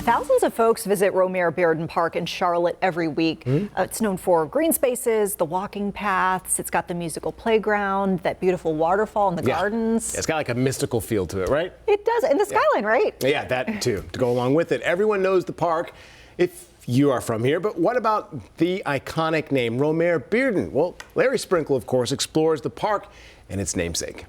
Thousands of folks visit Romare Bearden Park in Charlotte every week. It's known for green spaces, the walking paths. It's got the musical playground, that beautiful waterfall and the gardens. It's got like a mystical feel to it, right? It does, and the skyline, right? Yeah, that too, to go along with it. Everyone knows the park if you are from here, but what about the iconic name, Romare Bearden? Well, Larry Sprinkle, of course, explores the park and its namesake.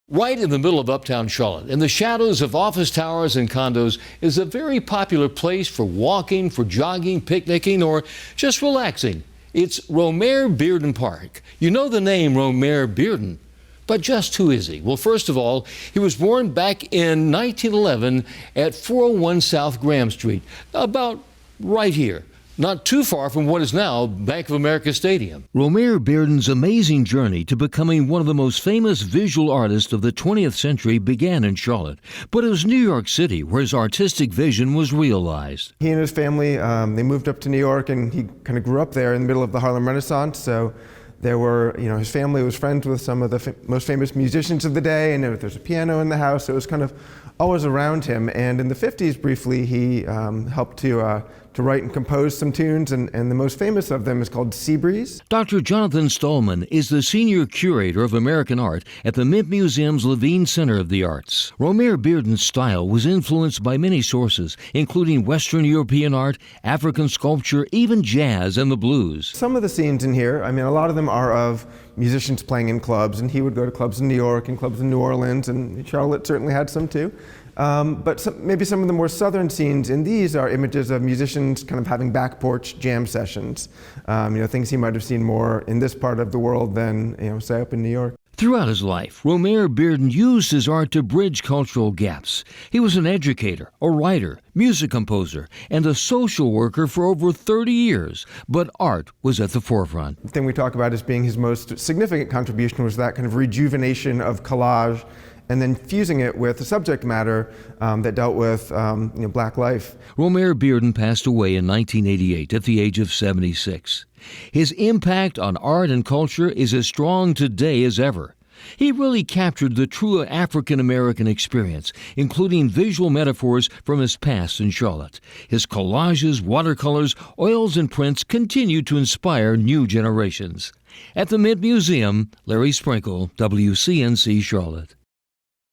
Right in the middle of uptown Charlotte, in the shadows of office towers and condos, is a very popular place for walking, for jogging, picnicking, or just relaxing. It's Romare Bearden Park. You know the name Romare Bearden, but just who is he? Well, first of all, he was born back in 1911 at 401 South Graham Street, about right here, not too far from what is now Bank of America Stadium. Romare Bearden's amazing journey to becoming one of the most famous visual artists of the 20th century began in Charlotte, but it was New York City where his artistic vision was realized. He and his family, they moved up to New York, and he kind of grew up there in the middle of the Harlem Renaissance, so there were, his family was friends with some of the most famous musicians of the day, and there's a piano in the house, so it was kind of always around him. And in the 50s, briefly, he helped to write and compose some tunes, and the most famous of them is called Sea Breeze. Dr. Jonathan Stallman is the senior curator of American art at the Mint Museum's Levine Center of the Arts. Romare Bearden's style was influenced by many sources, including Western European art, African sculpture, even jazz and the blues. Some of the scenes in here, a lot of them are of musicians playing in clubs, and he would go to clubs in New York and clubs in New Orleans, and Charlotte certainly had some too. But maybe some of the more southern scenes in these are images of musicians kind of having back porch jam sessions. Things he might have seen more in this part of the world than, say up in New York. Throughout his life, Romare Bearden used his art to bridge cultural gaps. He was an educator, a writer, music composer, and a social worker for over 30 years, but art was at the forefront. The thing we talk about as being his most significant contribution was that kind of rejuvenation of collage, and then fusing it with a subject matter that dealt with Black life. Romare Bearden passed away in 1988 at the age of 76. His impact on art and culture is as strong today as ever. He really captured the true African-American experience, including visual metaphors from his past in Charlotte. His collages, watercolors, oils, and prints continue to inspire new generations. At the Mint Museum, Larry Sprinkle, WCNC Charlotte.